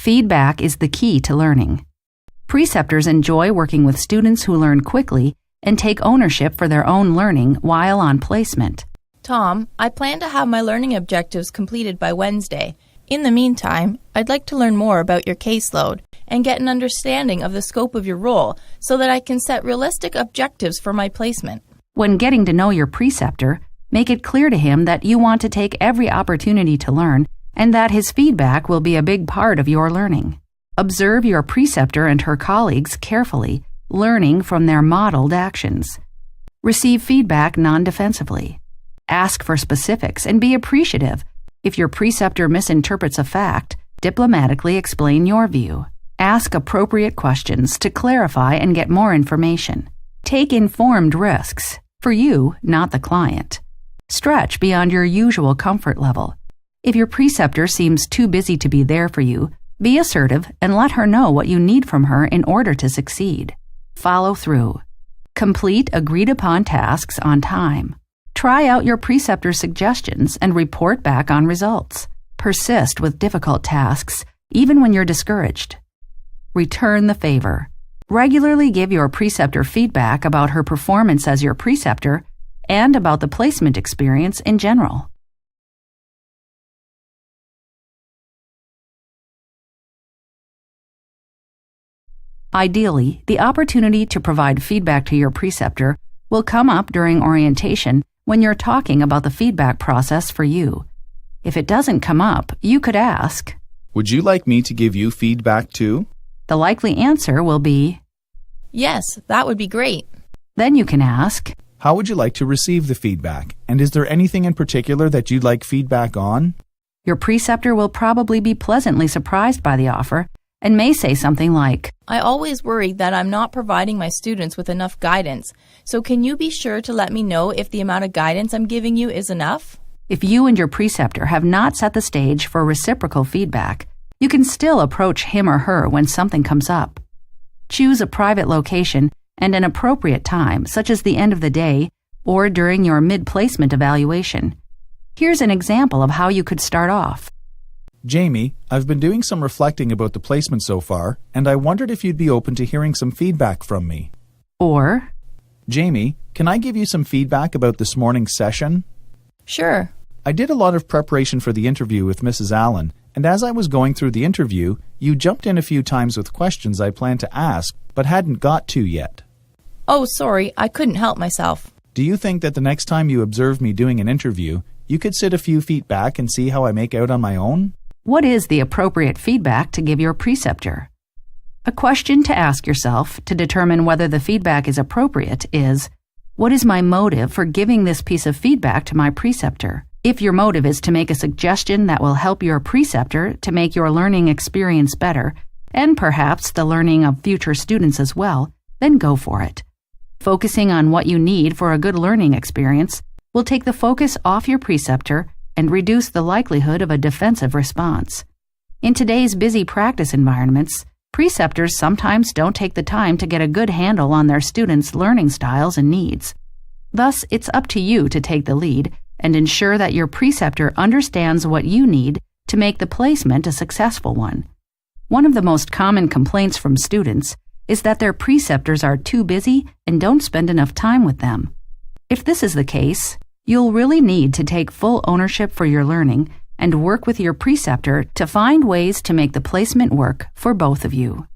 Feedback is the key to learning. Preceptors enjoy working with students who learn quickly and take ownership for their own learning while on placement. Tom, I plan to have my learning objectives completed by Wednesday. In the meantime, I'd like to learn more about your caseload and get an understanding of the scope of your role so that I can set realistic objectives for my placement. When getting to know your preceptor, make it clear to him that you want to take every opportunity to learn and that his feedback will be a big part of your learning. Observe your preceptor and her colleagues carefully, learning from their modeled actions. Receive feedback non-defensively. Ask for specifics and be appreciative. If your preceptor misinterprets a fact, diplomatically explain your view. Ask appropriate questions to clarify and get more information. Take informed risks, for you, not the client. Stretch beyond your usual comfort level. If your preceptor seems too busy to be there for you, be assertive and let her know what you need from her in order to succeed. Follow through. Complete agreed-upon tasks on time. Try out your preceptor's suggestions and report back on results. Persist with difficult tasks, even when you're discouraged. Return the favor. Regularly give your preceptor feedback about her performance as your preceptor and about the placement experience in general. Ideally, the opportunity to provide feedback to your preceptor will come up during orientation when you're talking about the feedback process for you. If it doesn't come up, you could ask, "Would you like me to give you feedback too?" The likely answer will be, "Yes, that would be great." Then you can ask, "How would you like to receive the feedback? And is there anything in particular that you'd like feedback on?" Your preceptor will probably be pleasantly surprised by the offer and may say something like, "I always worry that I'm not providing my students with enough guidance, so can you be sure to let me know if the amount of guidance I'm giving you is enough?" If you and your preceptor have not set the stage for reciprocal feedback, you can still approach him or her when something comes up. Choose a private location and an appropriate time, such as the end of the day or during your mid-placement evaluation. Here's an example of how you could start off. "Jamie, I've been doing some reflecting about the placement so far, and I wondered if you'd be open to hearing some feedback from me." Or, "Jamie, can I give you some feedback about this morning's session?" "Sure." "I did a lot of preparation for the interview with Mrs. Allen, and as I was going through the interview, you jumped in a few times with questions I planned to ask, but hadn't got to yet." "Oh, sorry, I couldn't help myself." "Do you think that the next time you observe me doing an interview, you could sit a few feet back and see how I make out on my own?" what is the appropriate feedback to give your preceptor? A question to ask yourself to determine whether the feedback is appropriate is, what is my motive for giving this piece of feedback to my preceptor? If your motive is to make a suggestion that will help your preceptor to make your learning experience better, and perhaps the learning of future students as well, then go for it. Focusing on what you need for a good learning experience will take the focus off your preceptor and reduce the likelihood of a defensive response. In today's busy practice environments, preceptors sometimes don't take the time to get a good handle on their students' learning styles and needs. Thus, it's up to you to take the lead and ensure that your preceptor understands what you need to make the placement a successful one. One of the most common complaints from students is that their preceptors are too busy and don't spend enough time with them. If this is the case, you'll really need to take full ownership for your learning and work with your preceptor to find ways to make the placement work for both of you.